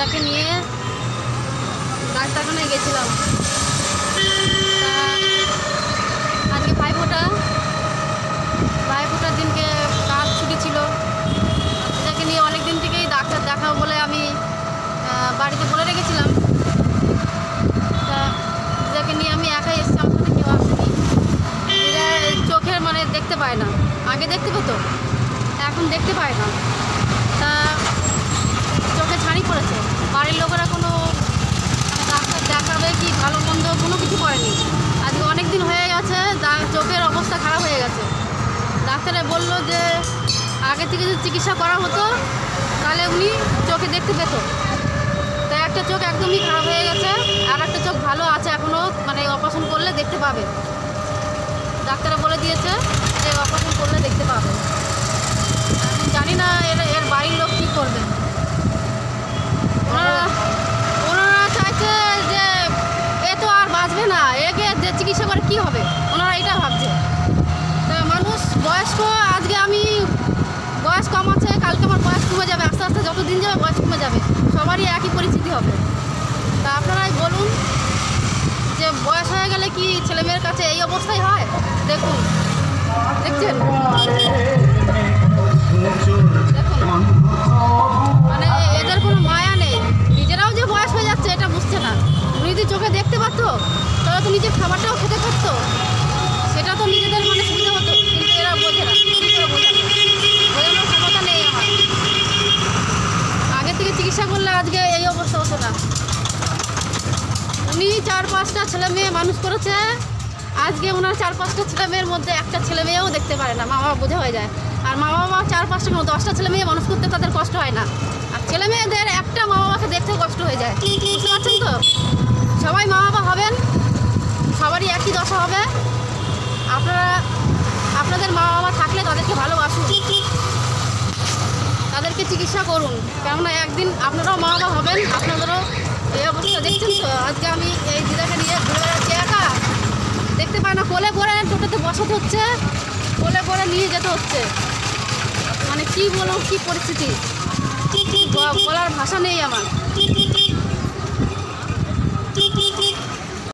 দিদাকে নিয়ে ডাক্তারখানায় গেছিলাম। আজকে ভাইফোঁটার দিনকে কাজ ছুটি ছিল। দিদাকে নিয়ে অনেক দিন থেকেই ডাক্তার দেখাবো বলে আমি বাড়িতে বলে রেখেছিলাম। তা দিদাকে নিয়ে আমি একাই এসেছি, আমার সাথে কেউ আসেনি। দিদা চোখের মানে দেখতে পায় না, আগে দেখতে পেতো, এখন দেখতে পায় না। তা চোখে ছানি পড়েছে। বাড়ির লোকেরা কোনো ডাক্তার দেখাবে কি ভালো মন্দ কোনো কিছু করেনি। আজকে অনেক দিন হয়ে গেছে, চোখের অবস্থা খারাপ হয়ে গেছে। ডাক্তারে বললো যে আগে থেকে যদি চিকিৎসা করা হতো তাহলে উনি চোখে দেখতে পেত। তো একটা চোখ একদমই খারাপ হয়ে গেছে, আর একটা চোখ ভালো আছে এখনও, মানে অপারেশন করলে দেখতে পাবে। ডাক্তারে বলে দিয়েছে যে অপারেশন করলে দেখতে পাবে। আমি জানি না এর বাড়ির লোক কী করবে। ওনারা চাইছে যে এ তো আর বাঁচবে না, একে যে চিকিৎসা করে কী হবে, ওনারা এটা ভাবছে। তা মানুষ বয়স্ক, আজকে আমি বয়স কম আছে, কালকে আমার বয়স কমে যাবে, আস্তে আস্তে যত দিন যাবে বয়স কমে যাবে, সবারই একই পরিস্থিতি হবে। তা আপনারাই বলুন যে বয়স হয়ে গেলে কি ছেলেমেয়ের কাছে এই অবস্থাই হয়? দেখুন, দেখছেন, দেখুন, মানে এদের কোনো মায়া নেই। নিজেরাও যে বয়স হয়ে যাচ্ছে এটা বুঝছে না। উনি যদি চোখে দেখতে পারতো তাহলে তো নিজের খাবারটাও খেতে পারতো, সেটা তো নিজেদের মানে সুবিধা হতো। কিন্তু এরা বোঝে না, কী করে বোঝানো, বোঝানোর ক্ষমতা নেই আমার। আগে থেকে চিকিৎসা করলে আজকে এই অবস্থা হতো না। উনি 4-5টা ছেলে মেয়ে মানুষ করেছে, আজকে ওনার 4-5টা ছেলে মেয়ের মধ্যে একটা ছেলে মেয়েও দেখতে পারে না। মা বাবা বোঝা হয়ে যায়। আর মা বাবা 4-5টা 10টা ছেলে মেয়ে মানুষ করতে তাদের কষ্ট হয় না, আর ছেলে মেয়েদের একটা মা বাবাকে দেখতেও কষ্ট হয়ে যায়। বুঝতে পারছেন তো? সবাই মা বাবা হবেন, সবারই একই দশা হবে। আপনাদের মা বাবা থাকলে তাদেরকে ভালোবাসুন, তাদেরকে চিকিৎসা করুন, কেননা একদিন আপনারাও মা বাবা হবেন, আপনাদেরও এই অবস্থা। দেখছেন তো আজকে আমি এই দিদাকে নিয়ে ঘুরে বেড়াচ্ছি, একা দেখতে পাই না, কোলে করে টোটোতে বসাতে হচ্ছে, কোলে করে নিয়ে যেতে হচ্ছে। মানে কি বলবো, কি পরিস্থিতি, বলার ভাষা নেই আমার।